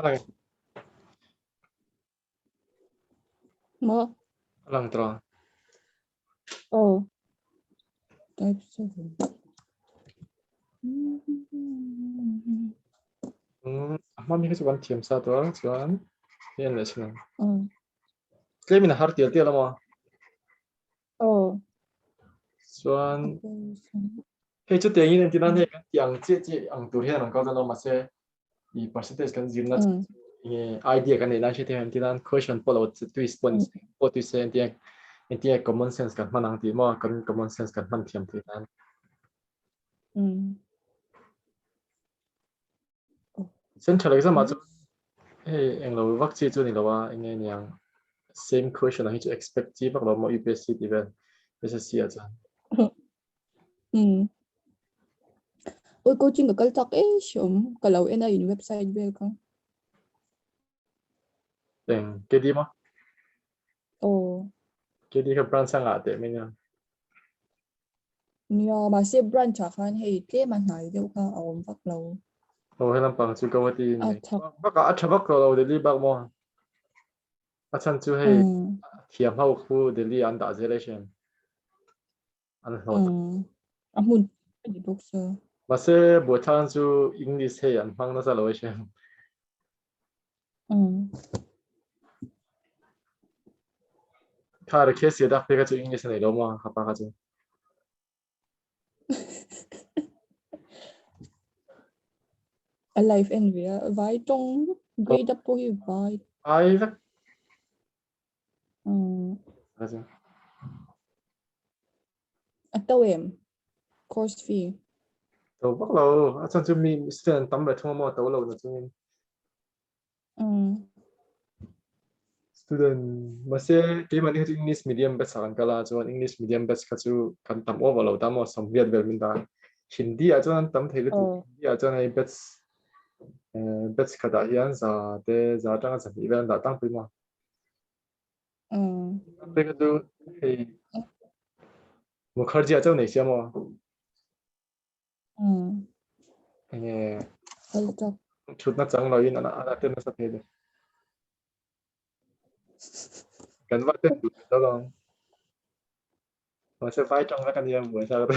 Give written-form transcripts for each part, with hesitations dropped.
Alang Mo. alang tro. Oh. Type 7. Mami kasi one team sa to, chuan. Yan le sina. Oh. Claim na har tiel tiel mo. Oh. Chuan hey chu tiang in tinan he tiang che ang tur hian ang ka no ma se I percentage kan zim na idea kan na che tian tinan question follow twist points what to say tiang common sense kan manang ti mo kan common sense kan man thiam ti nan. Central exam ma chu hey ang lo vak chi chu ni lo wa nge niang same question hi chu expect chi bak lo mo UPSC ti ben SSC a cha. Ôi coaching cái talk ấy sớm cái lâu em in website về không? Cái gì mà? Oh. Cái gì cái brand sang à thế mình nha. Nhiều mà sẽ brand chắc hẳn hay cái mà này đâu cả ông bắt lâu. Oh, hay làm bằng chú câu thì À này. chắc. Bác cả chắc bác câu để đi bác mua. À chân chú hay thiam hậu khu để đi ăn đã dễ lấy xem. Ăn hot. À muốn đi bốc sơ. Mà sẽ buổi thang chú English hay ăn mang nó ra lối xem. Thà cái case đã phải cái chú English này đâu mà học bác chú. Alive and vía vài trong gây đắp bôi vài. Ai vậy? Cái gì? À tao em course fee. Tàu bác lâu. À chân chú mình student tắm về thua mà tàu lâu nữa chú. Student masih kaya man itu English medium batch akan kala cuman English medium batch kacu kan tam over lo tam mau sambiat berminta Hindi aja kan tam thele tu Hindi aja na batch batch kada hian za te za tang sa event datang prima tapi tu hey Mukherjee aja nih siapa ini chutna chang lo in ana ten sa phede kan wat ten tu tolong masih vai trong kan yang buat sa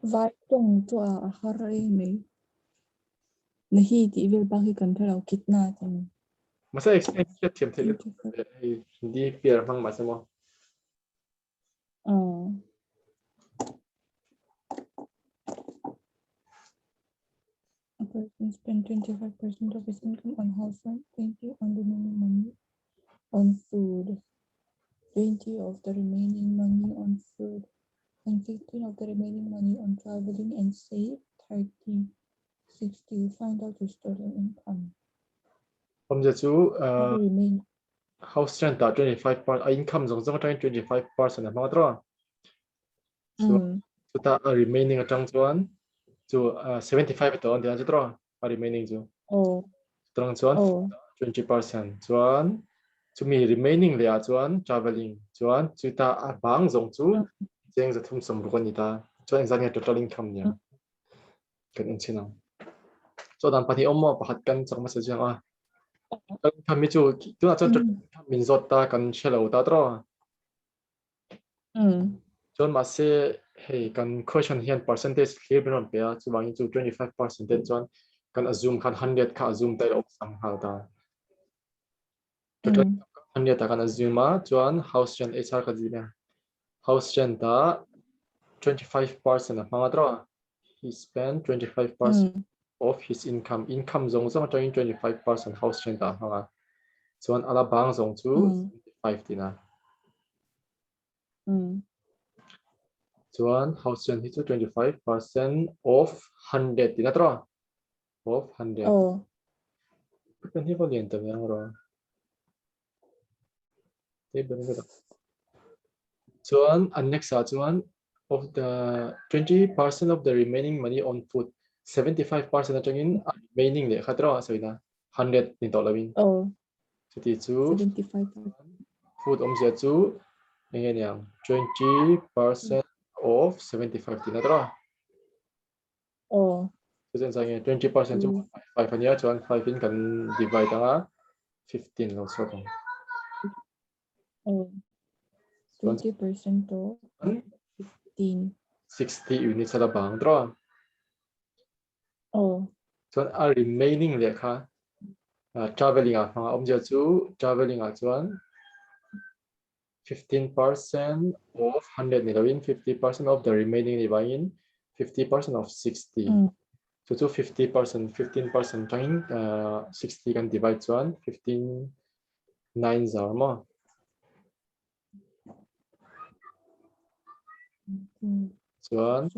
Vài trong cho à harai mấy. Nahi thì về bác cần phải làm kit na thì. masih expect tiap thele Hindi biar mang masih mau A person spends 25% of his income on house rent, 20 on remaining money on food, 20 of the remaining money on food, and 15 of the remaining money on traveling and save 30, 60. Find out his total income. Hôm giờ chú remain house rent đã 25% income giống giống trong 25% là bao nhiêu? So chúng ta remaining ở trong chuan chú 75 đó thì anh chú remaining chú. Trong chuan 20% chuan chú mi remaining là chuan traveling chuan chúng ta bang giống chú riêng là thum sum bukan nita chuan anh nghe total income nha. Cái anh xin nào. So dan pati omo pahat kan sa mas siya kami chú chúng ta cho Mizo ta kan shelo ta tro. John mà sẽ hey kan question hian percentage clear bên bia chú bằng chú 25% John kan assume kan 100 ka assume tay op sang hal ta. Total 100 ta kan assume ma John house rent HR ka gì nè. House rent ta 25% mga tro. He spent 25% of his income. Income zong zong cho 25% house rent ta mga. John ala bang zong chú 5 tina. Chuan house rent itu 25% of 100 di natro of 100 kan hi balian tam yang ro te ben ga chuan next chuan of the 20% of the remaining money on food 75% atangin remaining le khatra soina 100 ni to lawin chuti chu 75% food omsia chu nge yang 20% of 75 di natro cho nên rằng 20% cho 5 phần nhớ cho anh 5 in cần divide đó 15 lo số không. 20% to 15. 60 units là bằng đó. So remaining lệ khá traveling ông giờ chú traveling chuan 15% of 100 ni lawin 50% of the remaining ni bangin 50% of 60 so chu 50% 15% tangin 60 kan divide chuan 15 9 zar ma chuan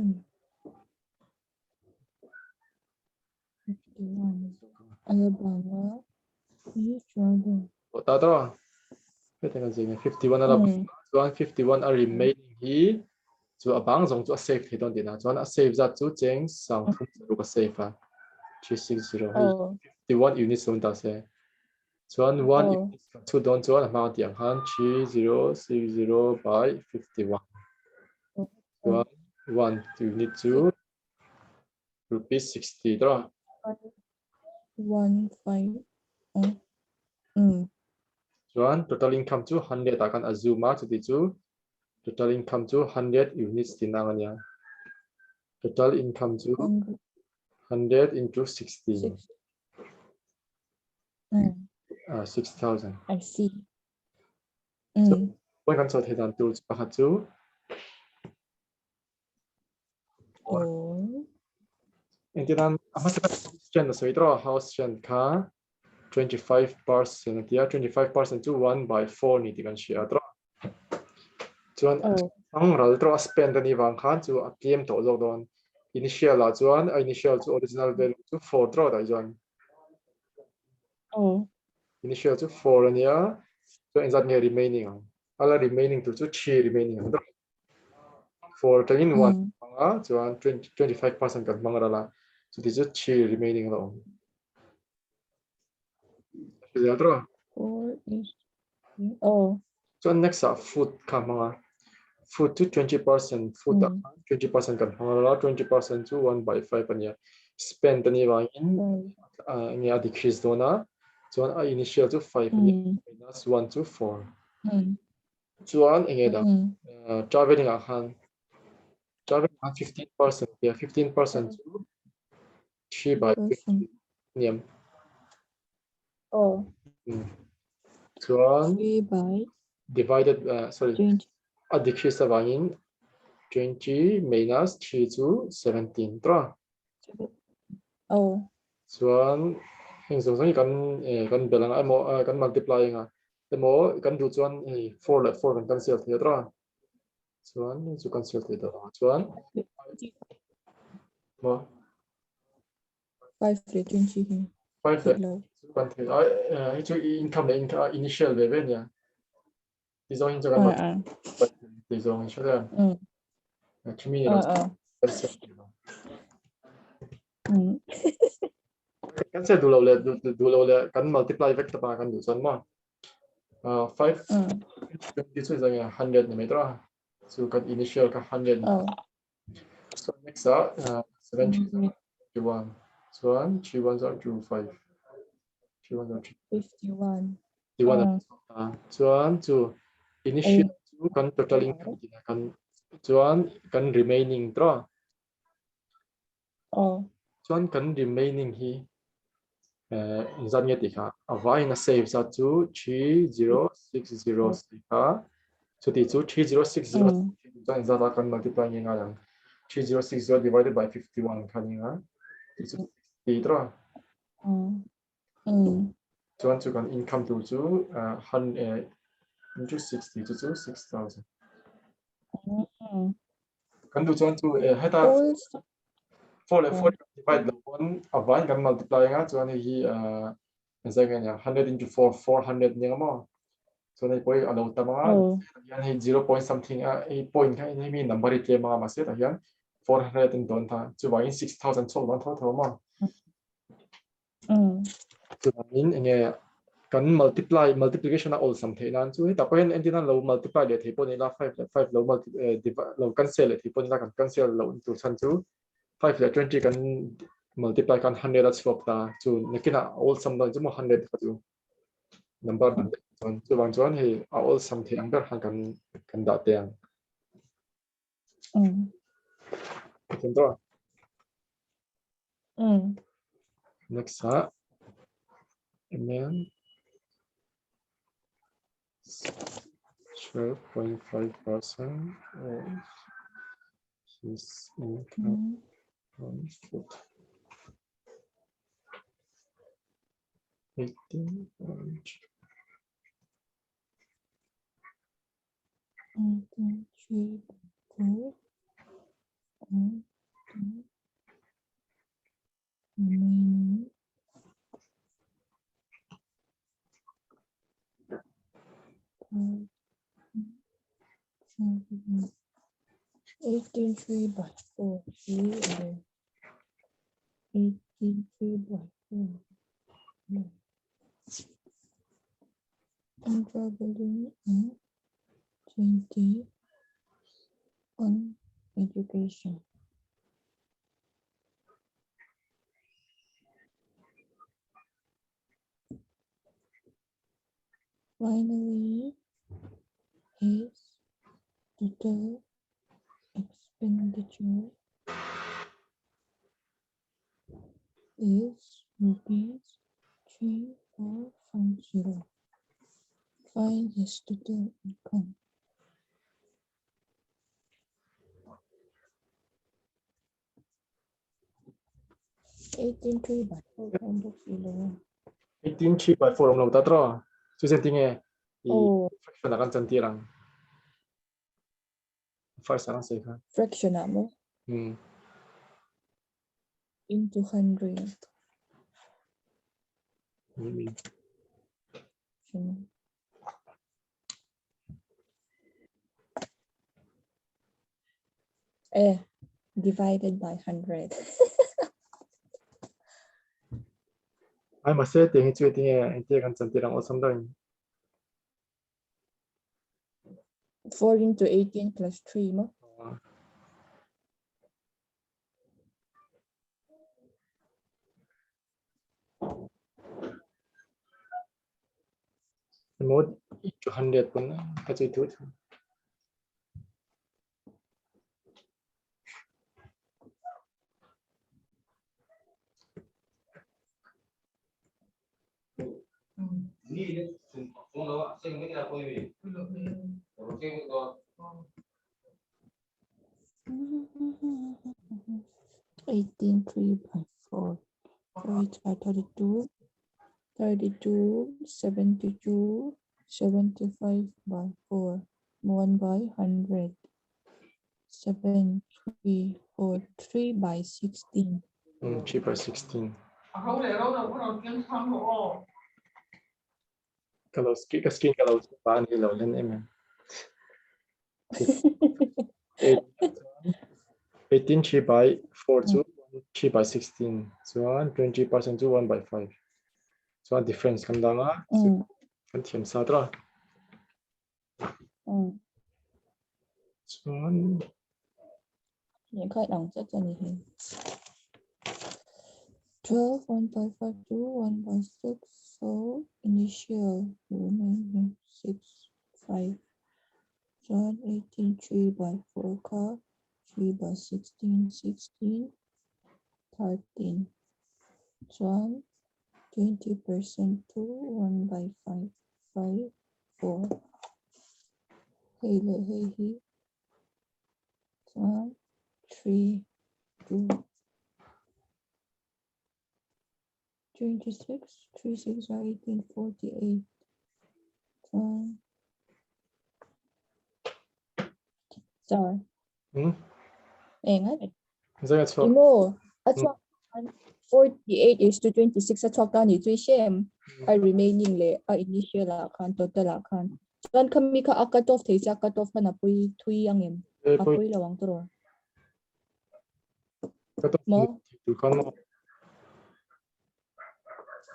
ta đó cái thằng gì 51 là chuan 51 are remaining hi chu abang zong chu save thì don dina chuan save za chu cheng sang thum ru ka save a 360 hi 51 units on ta se chuan 1 unit chu don chuan ma tiang han 3060 by 51 chuan 1 unit chu rupees 60 đó 15 chuan total income chu 100 ta kan azuma chu ti chu total income chu 100 units tinang ania total income chu 100 into 60 6,000 I see. So point kan so thedan tools pakhat chu entinan amasa question na soitro house chen kha 25% tia 25% to 1 by 4 ni ti kan share tro chuan ang ral tro spend ani wang khan chu atm to zo don initial la chuan initial chu original value chu 4 tro da chuan initial chu 4 ania so in that remaining ala remaining to chu 3 remaining for takin 1 chuan 25% kan mangrala so this is 3 remaining lo ya tro 4 is so next food kamanga food to 20% food 20% kan mangrala 20% to 1 by 5 ania spend ani wangin nia decrease dona chuan initial to 5 minus 1 to 4 chuan engeda traveling han 15% yeah 15% to 3 by 50 niam chuan 3 by divided sorry a decrease wangin 20 minus 3 to 17 tra chuan hình dung kan kan belang amo kan multiplying emo kan du chuan 4 le 4 kan cancel thei tra chuan chu cancel thei da chuan mo 5 le 20 5 le kan thei ai chu income le income initial ve ve nia ti zo hin chu kan ti zo hin chu da chimi cancel cancel du lo le kan multiply vector pa kan du chuan ma 5 20 chu zang 100 ni metra so kan initial ka 100 so next 7 1 chuan 3 1 are 2 5 3 1 are 51 chuan chu initial chu kan total income kan chuan kan remaining tra chuan kan remaining hi zan nge ti kha avai na save za chu 3060 kha so ti chu 3060 chuan za kan multiply nga yang 3060 divided by 51 kha ni nga ti chu 60 tra chuan chu kan income tu chu 100 into 60 chu 6000 kan du chuan chu heta 4 le 4 divide the 1 avai kan multiply nga chuan hi zanga 100 into 4 400 ni ma so nei poi alo tama yan hi 0 point something a point kha ni mi number ke ma ma se ta yan 400 in don tha chu wai 6000 chol don tho tho ma chu in nge kan multiplication all some the nan chu ta point entina low multiply le the pon la 5 low multiply low cancel le the pon la kan cancel low into chan chu 5 le 20 kan multiply kan 100 at swap ta chu nekina all sum dang chu 100 ka chu number dan chu bang chuan he all sum the anggar han kan da te ang Entendeu? Next ha and then 12.5% of his income from food. 18. 3 4 and remaining 18 3 by 4 3 and 18 3 by 4 and traveling 20 on education. Finally, his total expenditure is rupees 3450. Find his total income. Eighteen 3 by 4 books 18 3 by 4 om lo ta tro chu sen tinge I fraction akan cantirang first akan se ka fraction mo into 100. Divided by 100. ai mà se tinge chu tinge inte kan cantirang o sam dang 4 into 18 plus 3 mo. Mod 100 pun ka chu tu Eighteen 3 by 4. So it's by 32, 72, 75 by 4. 1 by 100. 7, 3, 4, 3 by 16. 3 by 16 kalau skin kalau pan hi lo len em 18 3 by 4 chu 3 by 16 so 20% to 1 by 5 so difference kan danga kan thiam sa tra so những khởi động rất là nhiều. 12 1 by 5 to 1 by 6 so initial remaining 6 5 John 18 3 by 4 car 3 by 16 16 13 John 20% to 1 by 5 5 4 hey he John 3 2 26 3 6 are 18 48 sorry Imo at 48 is to 26 at talk ni tui shem I remaining le a initial la kan total la kan kan kami ka cut off thei cha cut off na pui thui ang em apui lawang tro mo kan mo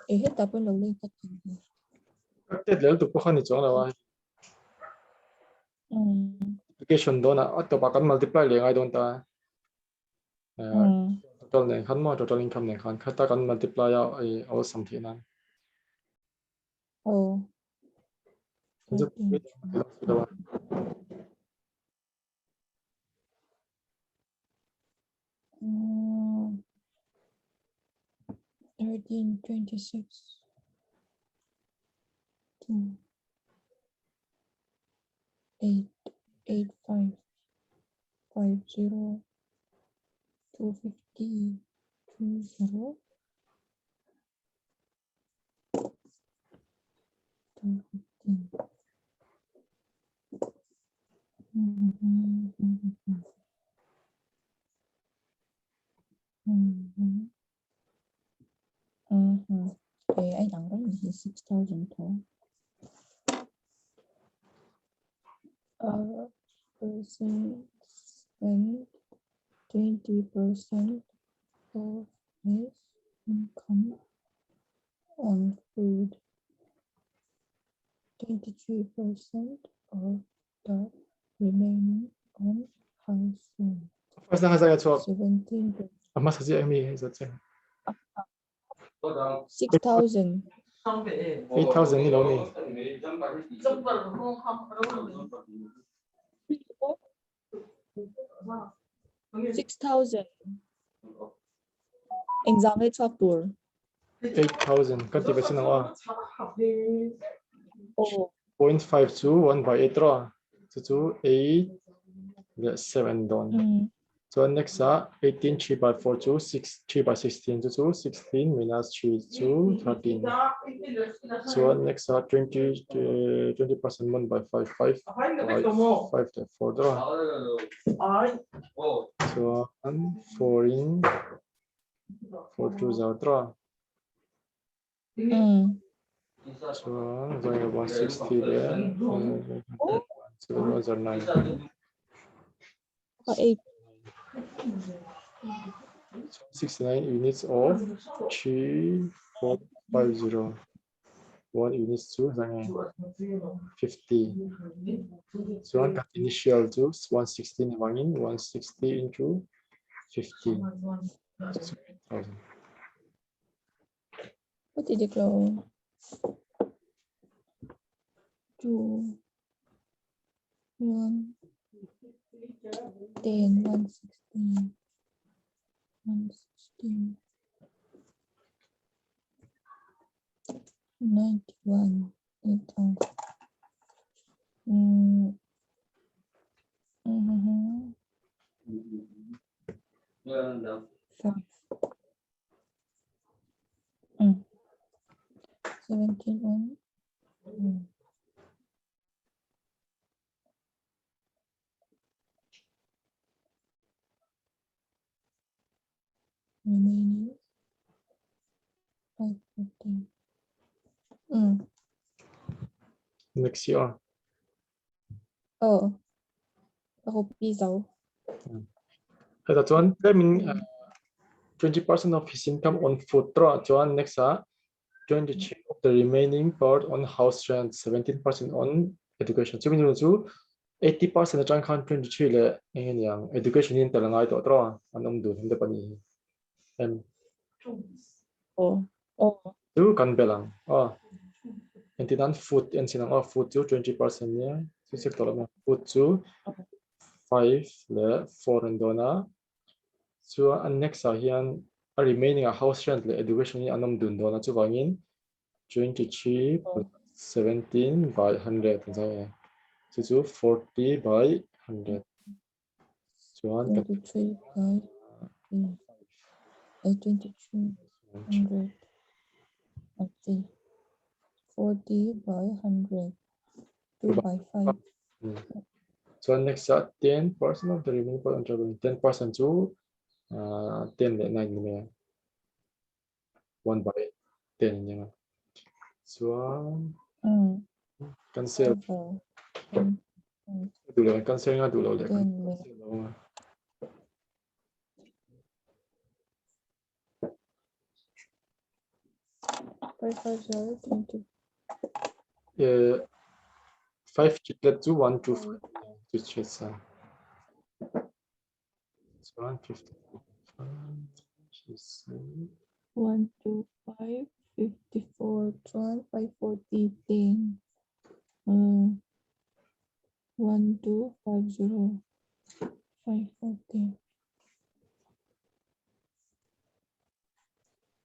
he tapon lo le kat tet lel tu ko khani chong la wa application dona auto pa kan multiply le ngai don ta total này khăn mà total income này khăn ta cần multiply out all something nan Oh. giúp biết đâu 1326 2 8 8 5 50 250 20 215 Okay, anh đặng đó là 6,000 thôi. Person spend 20% of his income on food. 23% of the remaining on household. first na saya cho 17%. amma sa ji mi za che 6,000. 8,000 ni lo ni 6,000. Exam talk tour. 8,000 kan tiba sina wa Oh. 0.52 1 by 8 ra so 8 7 don so next 18 3 by 4 to 6 3 by 16 to 16 minus 3 to 13 so next 20% 1 by 5 5 by 5 to 4 draw so 4 in 4 to draw so going 160 there 7 was 9 8. 69 units of 3450 1 units to 50 so one initial to 160 in 160 into 50 8,000 What did you go? 2 1 10 116 116 91 8,000. Five. 17 1. Remaining 515. next year Oh. Ako Mizo. that's one that means 20% of his income on food draw Joan next 20% of the remaining part on house rent 17% on education so means 80% trang khan 23 le yang education in talangai to draw anom du hinde pani em Oh. tu kan belang entidan food and sinang food to 20% nya so sektor ma food to 5 le 4 and dona so next hian a remaining a house rent le education ni anom dun dona chu wangin 23 plus 17 by 100 so 40 by 100 so 23 by 23 100. Let's see. 40 by 100. 2 by 5. So next 10% of the remaining part on 10% to 10 by 9 1 by 10 so cancel dulu cancel nga dulu le 5 chiclet to 1 to 5 to chase so 150 1, 2, 5, 54, 12, 540, 10. 1, 2, 5, 0, 540.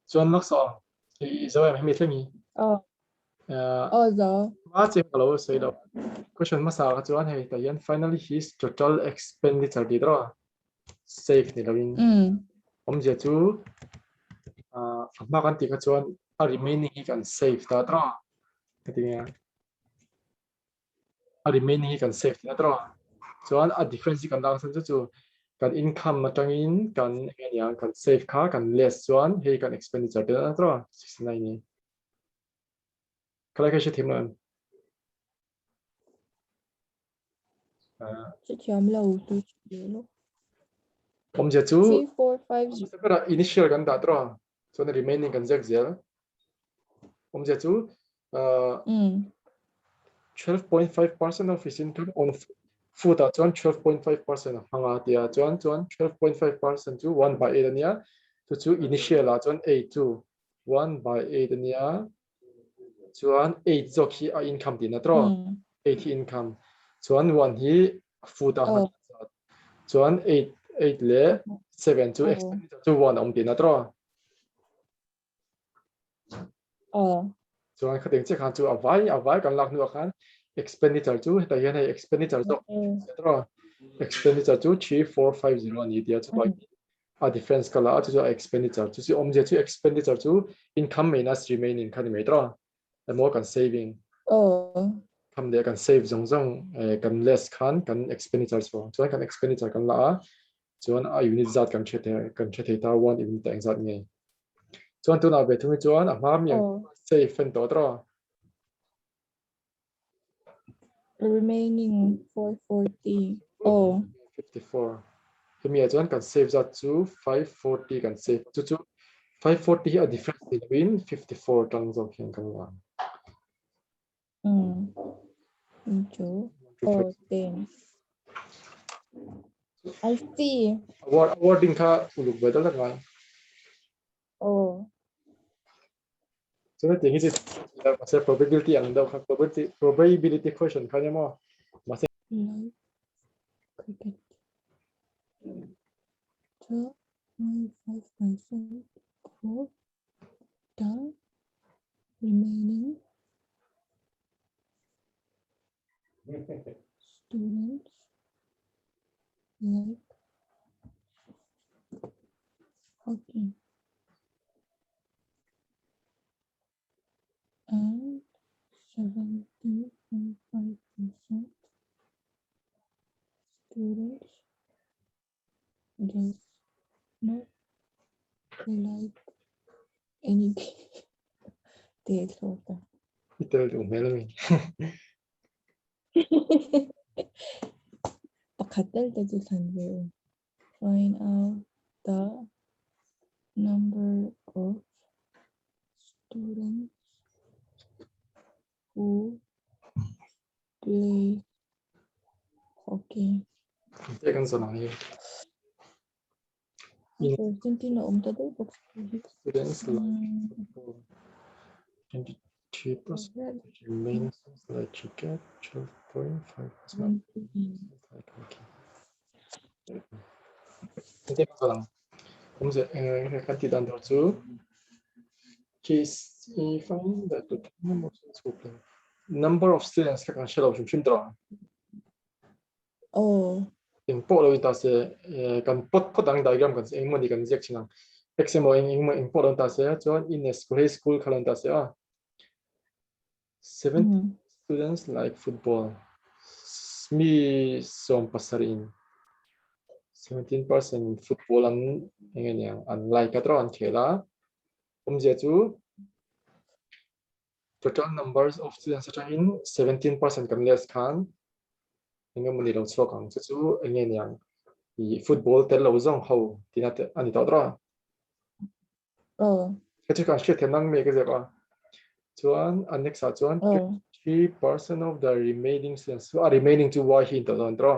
Chuan mak so zo em hemi thlemi Zo. ma che kalo sei lo question ma sa ka chuan hei ta yan finally his total expenditure di dro save ni lovin om je chu ma kan ti ka chuan a remaining hi kan save ta dro ka ti nga a remaining hi kan save ta dro chuan a difference kan dang san chu kan income matangin kan yang kan save kha kan less chuan hei kan expenditure ta dro 69 ni kala ka she thim Chị chấm lâu tôi chỉ lúc om je chu 3, 4, 5, 0. separa initial kan da dro so the remaining kan zek zel om je chu 12.5% of his income on food at 12.5% of hanga tia 12.5% to 1 by 8 ania to initial at 8 to 1 by 8 ania 8 zoki a income din atro 8 income 1 hi food a 8 le 7 to expenditure to 1 om din atro chuan khating che khan chu avai kan lak nu khan expenditure chu ta hian hei expenditure zo etro expenditure chu 3450 ni dia chu a difference kala chu expenditure chu si omje chu expenditure chu income minus remaining khan me tro the more kan saving kam de kan save zong kan less khan kan expenditure so chuan kan expenditure kan la chuan a unit zat kan chethe ta one unit ta zat nge chuan tu na be thu chuan a ma mi save fen to tro remaining 440. 54 Hemi chuan kan save that to 540 kan save to 540 a difference between 54 tang zo khen kan la Into 10. I see. Awarding kha uluk bedal la ngai so na tingi ji la probability ang daw kha probability question kha mo mase Cricket. 12.5% for the remaining students like hockey and 70.5% students does not like any game. itel du melmi Pagkatal tayo sanwe. Find out the number of students who play hockey. te kan so nang Students like 23% remains like cricket 12.5% like hockey te kan so nang om se kan ti dan chu case find that the number of students kan share of shim dra in po lo ta se kan pot dang diagram kan eng mo ni kan jek chinang examo eng mo important ta se chuan in a school khalan ta se 70 students like football mi som pasarin 17% football an engen yang unlike atro an khela je chu total numbers of students such in 17% kan less khan engem ni lo chlo kang chu engen yang i football tel lo zong ho tinat ani to dra ka chu kan shit nang me ke zeba chuan an next chuan 3% of the remaining students who are remaining to why hin to don dra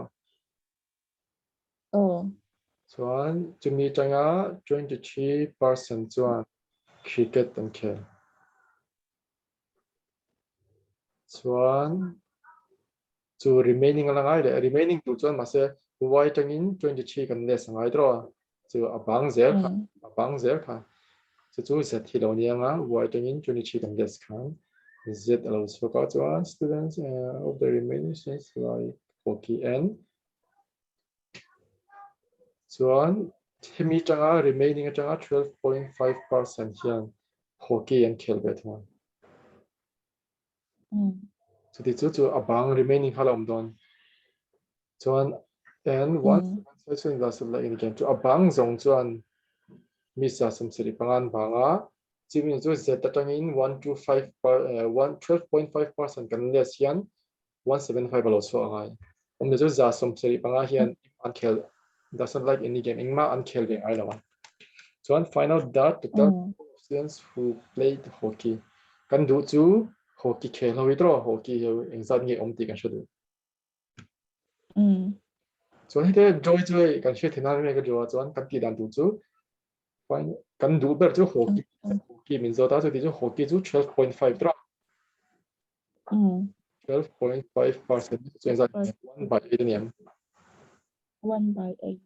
chuan chumi tanga 23% chuan cricket an khel chuan chu remaining alangai le remaining tu chuan ma se wai tangin 23 kan le sangai draw chu abang zer kha chu z thilo nianga wai tangin 23 kan les khan z alo so ka chuan students of the remaining students like hockey and chuan hemi tanga remaining tanga 12.5% hian hockey an khel ve thon so ti chu abang remaining hala don chuan and one session la sum la in game chu abang zong chuan misa sum siri pangan banga chimin chu z tatangin 12.5% kan les hian 175 alo so angai omne chu za sum siri panga hian an khel doesn't like any game ingma an khel ve ai lawa chuan final that total students who played hockey kan du chu hockey khel ho draw hockey ho engzat nge omti kan shadu chuan hite joy kan she thina me ka jo chuan kan ti dan du chu fine kan du ber chu hockey min zo ta chu ti chu hockey chu 12.5 draw 12.5% chu engzat 1/8 niam 1/8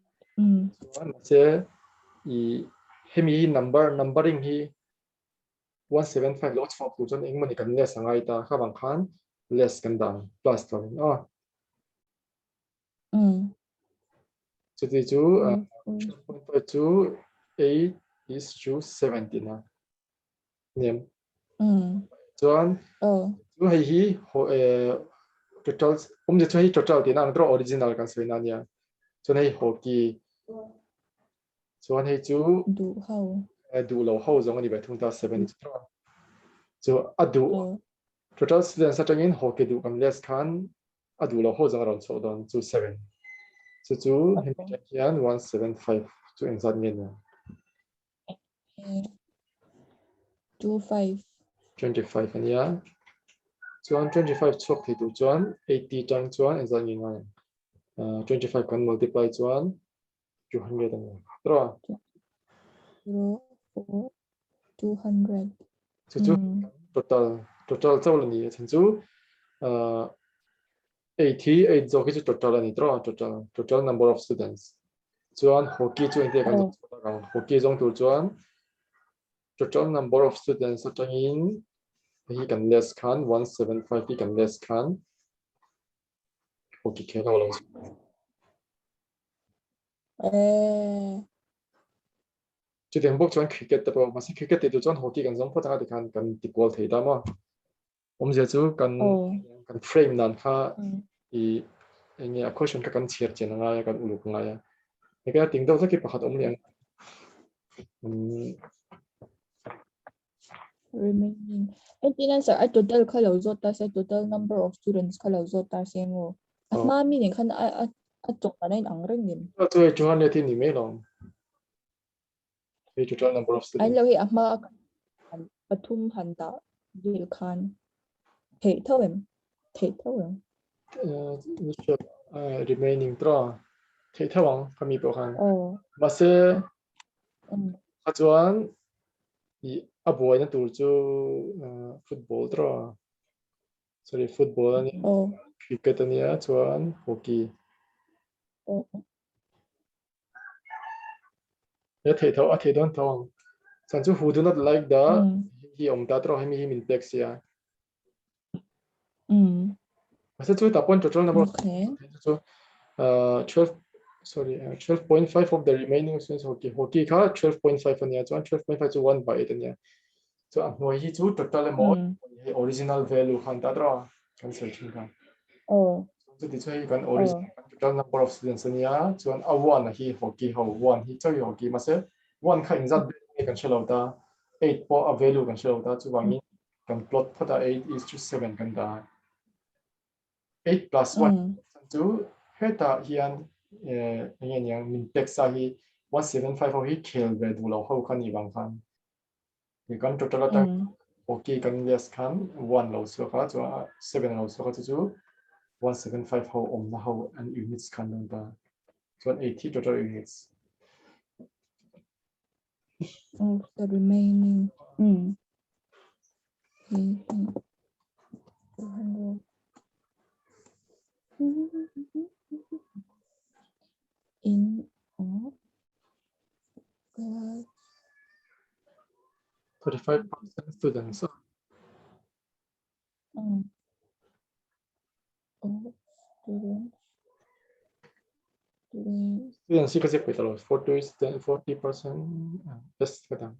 chuan se i hemi numbering hi 175 lots for tu chuan engmani kan les angai ta kha bang khan less kan dan plus to so ti chu 8 is to 17 niam chuan chu hei hi total de chu hi total ti na draw original kan soina nia chuan hei hockey chuan hei chu du lo ho zong ani ba thung ta 7 chu adu total students atangin hockey du kan les khan adu lo ho zong ron so don chu 7 so chu hian 175 chu engzat nge na 25 ania chuan 25 chok thi tu chuan 80 tang chuan engzat nge ngai 25 kan multiply chuan 200 ania draw 200 so chu total chawl ani chin chu 88 zo ki chu total ani draw total number of students chuan hockey chu inte kan hockey zong tu chuan total number of students atangin hi kan less khan 175 hi kan less khan hockey khel ho lo chu den bok chuan cricket ta ma se cricket te tu chuan hockey kan zong phota de kan ti kol thei da ma je chu kan frame nan kha i enge a question ka kan chiar chen nga ya kan uluk nga ya eka ting do zaki pakhat liang remaining entinan sir I total khalo zota se total number of students khalo zota se mo ma mi ne khan a chok na in angreng nim chu 200 thi ni me long the total number of students ai lo hi ama pathum handa dil khan thei thawem remaining draw thei thawang kami po khan ma se chuan i aboy na tur chu football draw sorry football ani cricket ania chuan hockey ya thei thaw a thei don thawang san chu who do not like the hi om ta draw hemi min text ya Masa chu tapon total number so 12.5 of the remaining students hockey kha 12.5 ania chuan 12.5 chu 1/8 ania so moi hi chu total mo original value khan ta draw kan searching khan so ti chu kan original total number of students ania chuan a 1 hi hockey ho 1 hi chu hockey ma se 1 kha inzat kan shelo ta 8 po a value kan shelo ta chu wangi kan plot phota 8 is to 7 kan da 8 plus 1 to heta hian nge nyang min texa hi 175 hi khel ve du lo ho khan i wang khan ni kan total ta okay kan les khan 1 lo so kha chu 7 lo so kha chu 175 ho om na ho and units khan da so 80 total units of the remaining. Okay. 200. In of class 35% students. of students Students sih kasi pwede 40%, just kadang.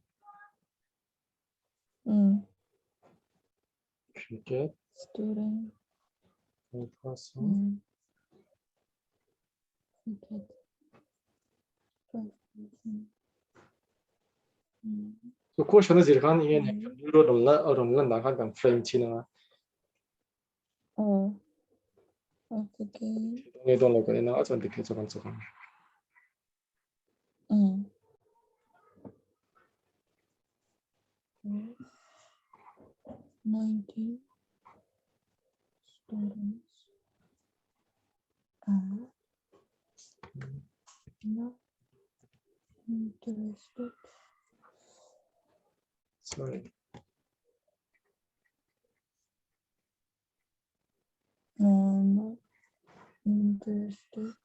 Cricket, student 5%. cricket 5%. So question is kan ingin euro dong lah kan frame China. Oh, okay. Ini dong lo kan ina asan dikit kan. 90 students are not interested. Sorry. Not interested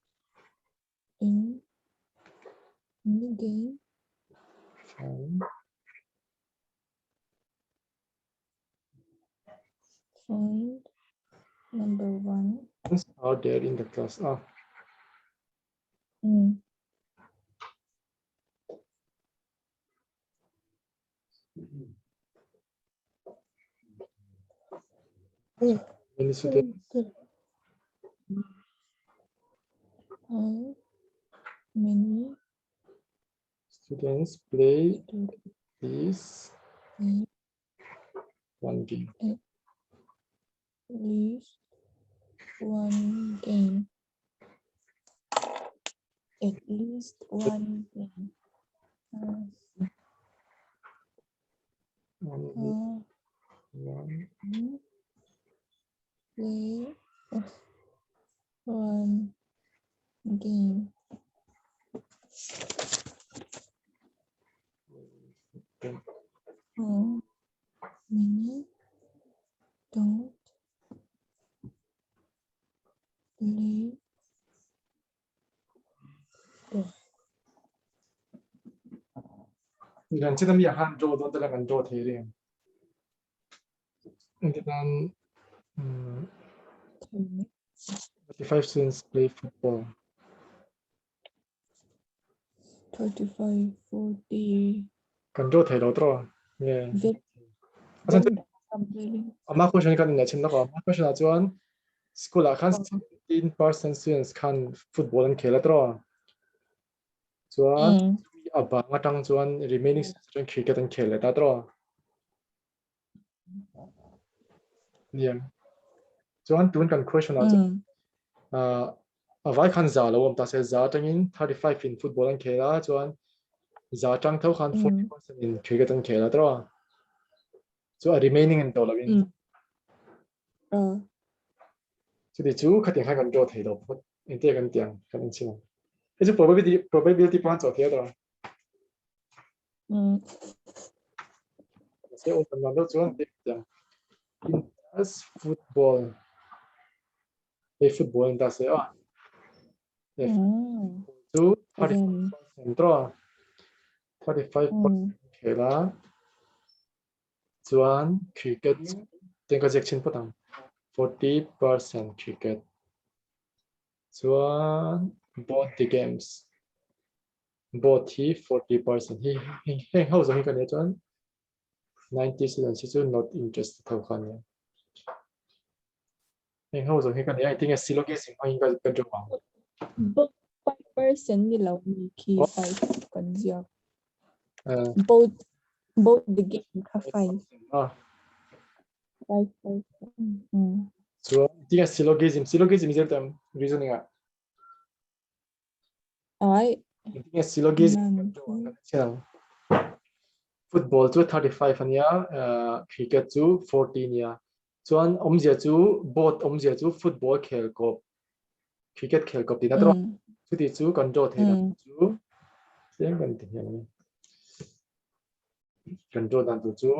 in the game. Find number 1. Are there in the class? Many students. How many Students play this one game. At least one game. At least one game. One. Play one game. How many don't play Dan kita mi akan draw don talagang draw theory. Hindi dan 35 students play football. 35, 40. Kan draw theory draw. Yeah. Very Ama question kan niya chin nako. Ama question ajuan school akan 17% students kan football and khela draw. Chuan abang atang chuan remaining students cricket and khela ta draw. Yeah. Chuan tun kan question ajuan avai kan za lo om ta se za tangin 35 in football and khela chuan za tang thau kan 40% in cricket and khela draw. So remaining in dollar in. So the two cutting hai kan draw thei lo put in te kan tiang kan chin. It's a probability point of here. Say open number chuan te tiang. In as football. A football in ta se two 35% draw. 35% khela. Chuan cricket tenka section patang 40% cricket. Chuan both the games both he 40%. He how so he kan chuan 90 students is not interested thau khan ya. He how so he kan I think a syllogism ho inga kan draw. Both 5% nila ni key 5 kan siya. Both the game ka 5. 5%. So I think a syllogism is the term reasoning. I think a syllogism. Football to 35 ania, cricket to 14 ya. Chuan omzia chu both omzia chu football khel kop, cricket khel kop dina draw. Chu ti chu kan draw thei chu same kan ti hian. kan ro dan tu chu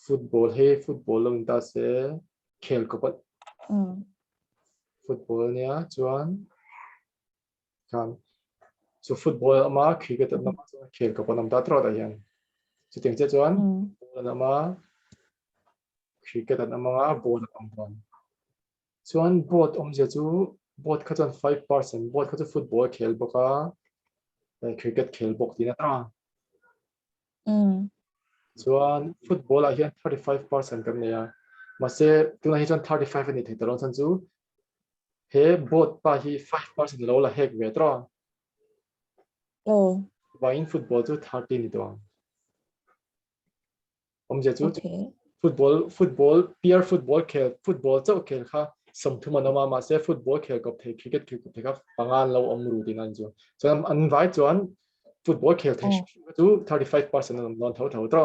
football he football long ta se khel ko pat football nia chuan kan so football ama cricket na ma khel ko panam ta tro da hian chu teng che chuan na ma cricket na ma ball am don chuan boat om je chu boat kha chuan 5% boat kha chu football khel boka cricket khel bok ti na tra chuan football a hian 35% kan neya mase tuna hi chuan 35 ani thei taron chan chu he boat pa hi 5% lo la hek ve tra in football chu 30 ni to om je chu football peer football khel football chau khel kha somthuma nama ma se football khel kop thei cricket khel kop thei kha pangan lo om ru din an chu chuan an vai chuan football khel thei chu 35% non thau thau tra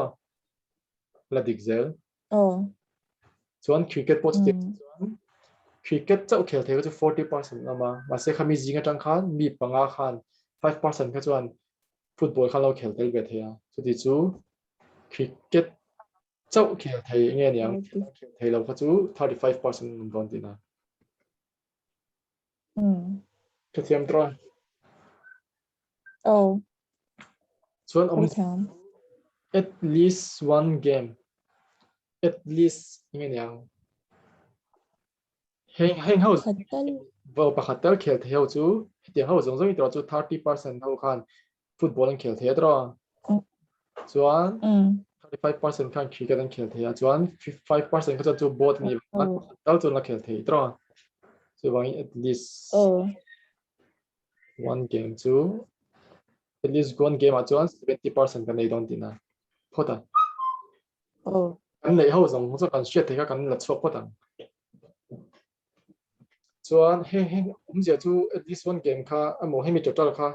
la dik zel chuan cricket pot chuan cricket chau khel thei chu 40% nama ma se khami jinga tang khan mi panga khan 5% kha chuan football khan lo khel tel ve thei a chu ti chu cricket chau khel thei nge niang khel thei lo kha chu 35% non tin a ka thiam tra chuan om at least one game at least nge niang heng ho vo pakhat tel khel thei ho chu ti ho zong zong i tro chu 30% ho khan football an khel thei tra chuan 35% khan cricket an khel thei a chuan 5% kha chu boat ni tal chu la khel thei tra so wang at least one game chu at least one game a chuan 70% kan nei don tina phota kan nei ho zong chu kan shet thei kha kan la chok phota chuan heng om je chu at least one game kha amo hemi total kha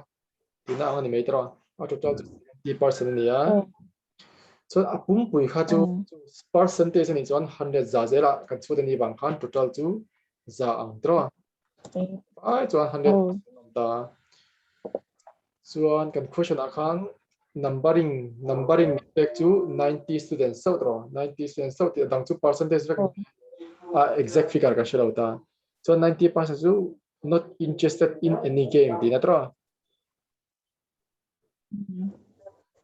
tina ang ni mai tra a total 70% ni a chuan a pum pui kha chu percentage ni chuan 100 za zela kan chu ni bang khan total chu za ang tra ai chuan 100 ta chuan kan question a khan numbering mistake chu 90 students so tro 90 students so ti dang chu percentage ra exact figure ka shelo ta so 90% chu not interested in any game ti na tra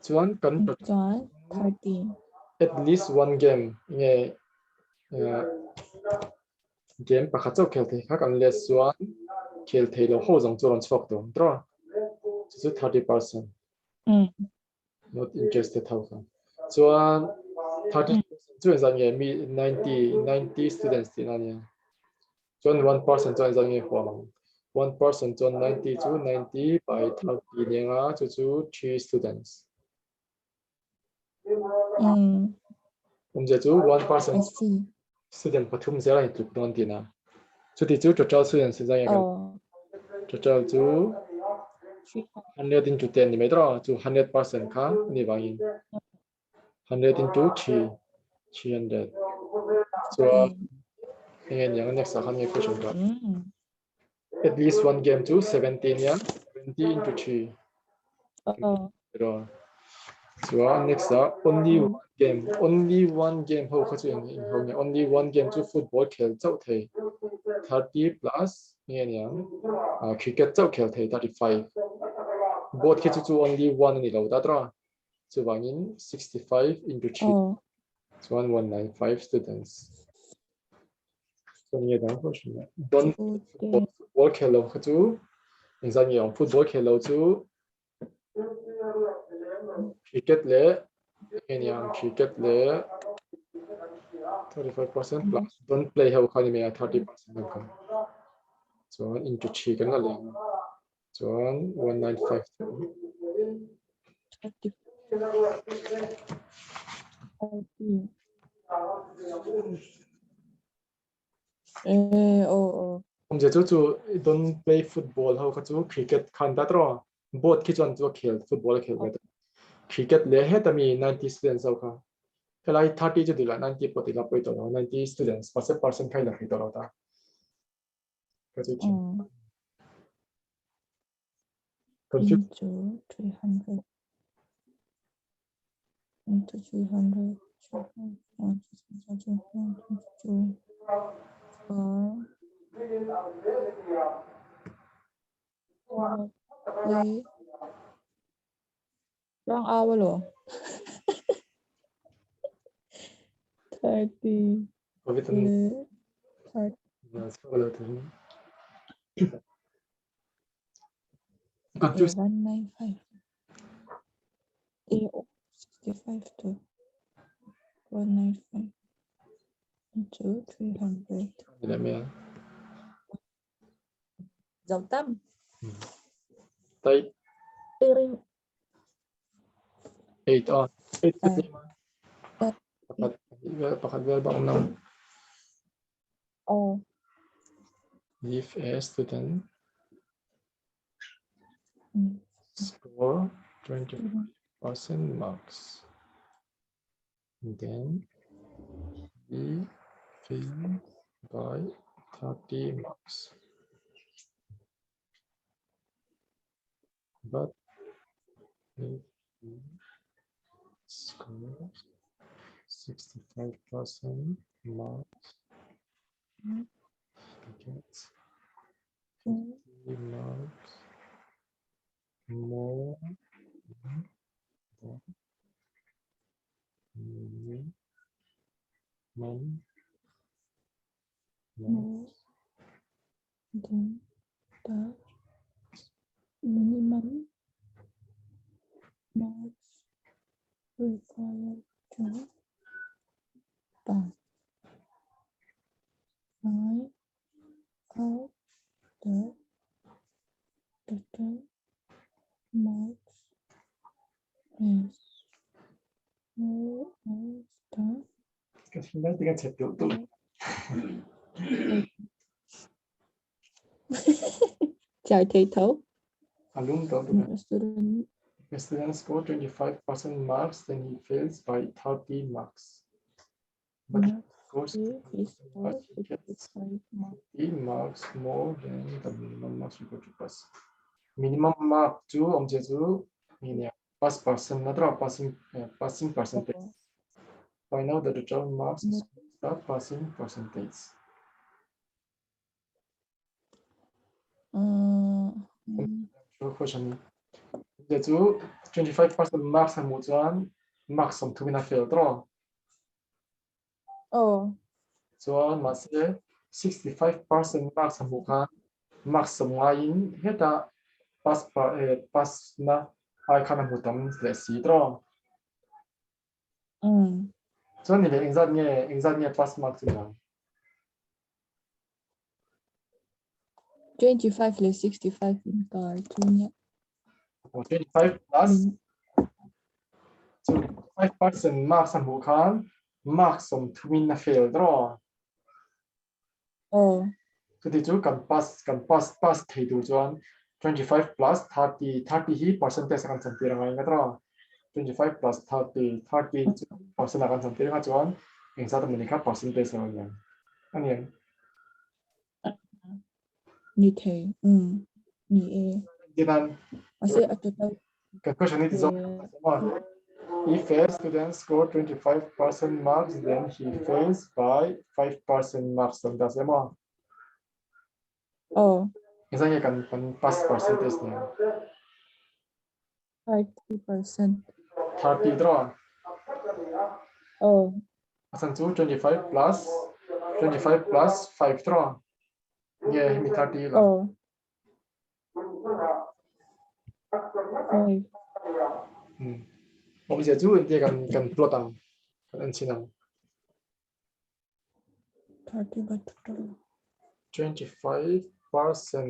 chuan kan 30 at least one game nge game pakhat chau khel thei kha kan le chuan khel thei lo ho jong chu ron chok to tra chu 30% not interested how kha chuan 30% chu zang nge mi 90 students ti na nia chuan 1% chuan zang nge huang 1% chuan 90 chu 90 by 30 nenga chu 3 students je chu 1% student pathum zela hi tluk non tina chu ti chu total students zang nge total chu 100 into 10 ni mai tra chu 100% kha ni wangin 100 into 3 300 chuan nge yang next a khan nge question ka at least one game chu 17 ya 20 into 3 ro chuan next a only one game ho kha chu ho nge only one game chu football khel chau thei 30 plus nge yang cricket chau khel thei 35 both ki chu only one ni lo da tra chu wangin 65 into 3 chuan 195 students so nge dang question don football khel lo kha chu exam yang football khel lo chu cricket le nge yang cricket le 35% plus don't play how khani me 30% kan chuan into 3 kan la leng chuan 195 om je chu don't play football how kha chu cricket khan da tro both ki chuan chu khel football khel me cricket le he tami 90 students how kha kelai 30 chu dila 90 poti la poi to 90 students percent khai la khai to ta ka chu into 300 to 300, 222, play. Wrong hour เหรอ 30 거기든 30 스포글러든 Yeah, 195. 65 to 195 into 300. 이러면 Dấu tâm. طيب 8 8 8 كتير That فقط بيربع منهم all if a student mm, score 20% marks, then he failed by 30 marks. But if he scores 65% marks, he gets 50 marks more than the minimum more than the minimum marks required to pass. Find out the total marks is more as the Cái đó tiếng Anh sẽ tiểu tụ. Chào thầy thấu. Alum don't do Student If a student scores 25% marks, then he fails by 30 marks. But if he scores is for he gets 65 marks. 50 marks more than the minimum marks required to pass. Minimum mark 주 엄제주 이냐 pass percent 나더라 passing percentage. Find out the total marks is the passing percentage. question. 엄제주 25% marks 한 모전 marks 좀 두개나 fail 들어. So masih 65% marks bukan marks lain kita pas na ai kana hutam seleksi tro. So ni examnya pas marks na. 25 less 65 in kartunya. 25 plus 25% marks bukan marks twin na fail tro. Jadi tu kan pas theidu chuan 25 plus 30 hi percentage akan sampirang ai ngatro 25 plus 30 percent akan sampirang chuan engsa ta menika percentage ang anian Ni thầy ni e dan masih ada tahu question it is if a student score 25% marks then he fails by 5% marks dan das ema misalnya kan pas percentage nya 30%. 30 draw asan tu 25 plus 5 draw yeah mi 30 lah Om dia tu dia kan plot ang kan sinang 30 betul 25%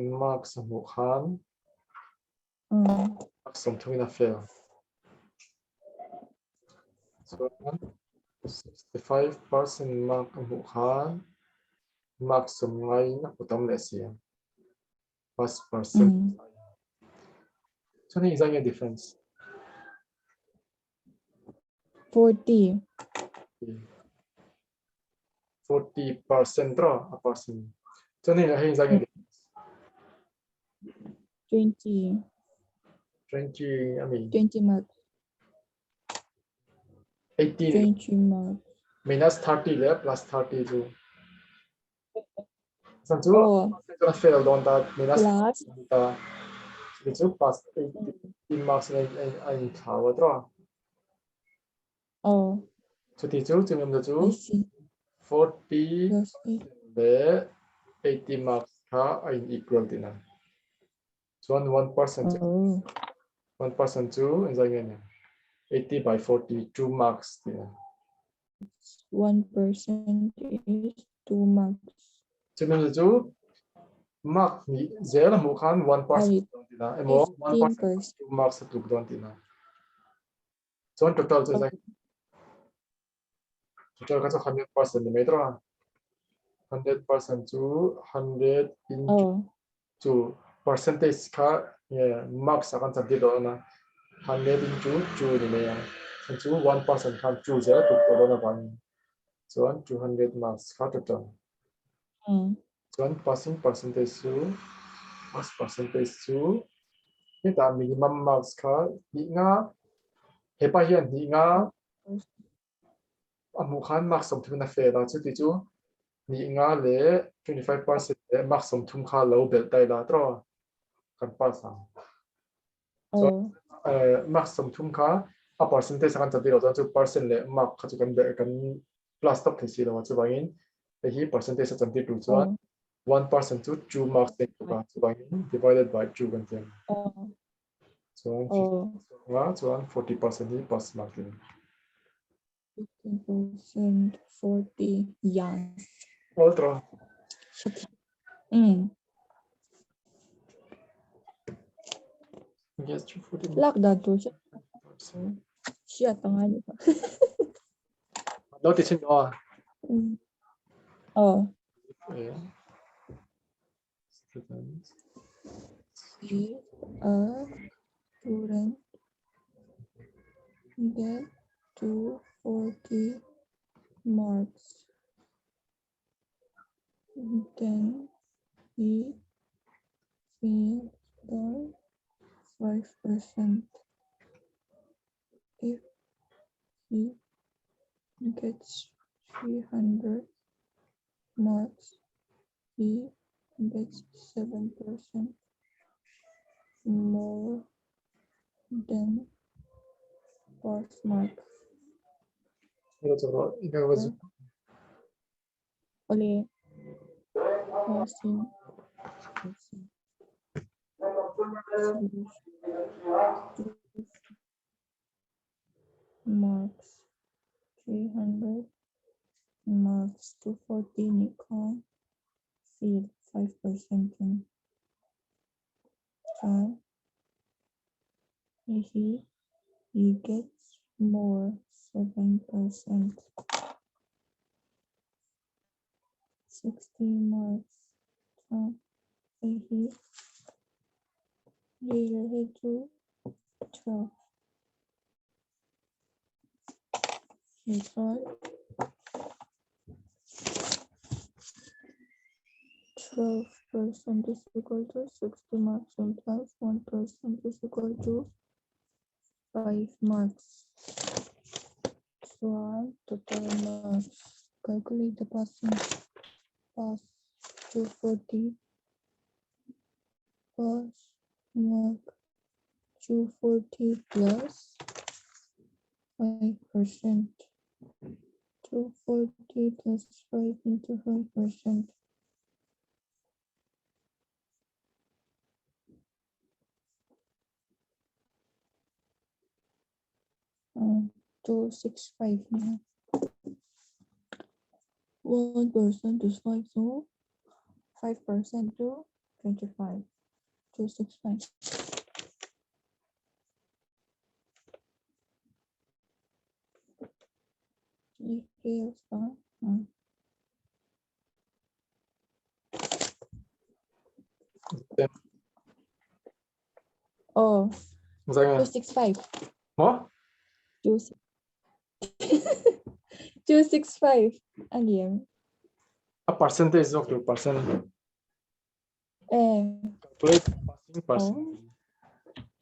marks bukan marks something na fail so 65% mark bukan marks lain na putam lesi pas percent so ni isang difference 40 tro apa sih so ni isang 20 I mean 20 marks 18 20 marks. minus 30 left plus 32. Sanju, Oh, gonna fail don't that minus plus. itu plus 18 marks in tower draw. Oh, So itu I tu see. 40 Plus 8. le 80 marks ka in equal tina. So 1% Oh, 1% to is 80 by 40 2 marks tina. 1% is 2 marks. tu mark ni zero bukan 1% tina. Emo 1% 2 marks tu tina. So total tu total ka 100% ni metro 100% to 100 into 2 percentage ka marks akan jadi na 100 into 2 ni ya. So 1% kan 2 zero tu na pani. So 200 marks ka total. So passing percentage to pass percentage to kita minimum marks ka di nga hepa hian di nga amukan marks som tu na fair da chu ti chu ni nga le 25% le marks som thum kha low bel tai la tro kan pass so marks som thum kha a percentage kan chati lo chu percent le mark kha chu kan plus top thisi lo chu bangin hi percentage sa chanti tu chu 1% to 2 marks take ka chu bangin divided by 2 kan chen so 40% hi pass mark 50%, 40, yes. Ultra. Yes, 40. Lockdown to siya. Siya tanga niya. Notice nyo Oh. Students. If a student get 240 marks, then he fails by 5%. If he gets 300 marks, he gets 7% more than pass mark. Only passing marks 300 marks 240 Nikon field 5% in he gets more 7%. 60 marks he later to 12. Nikon 12% is equal to 60 marks and plus 1% is equal to 5 marks. So total marks. Calculate the passing. Pass 240. Pass mark 240 plus 5%. 240 plus 5 into 5%. 265 now. 1% is 5, so 5% to 25. 265. Oh, 265. What? 265 again. A percentage of 2%. Calculate passing percent.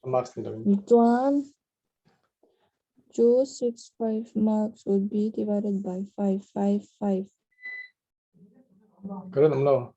Marks nila. Ito 265 marks would be divided by 555. 그래 넘나.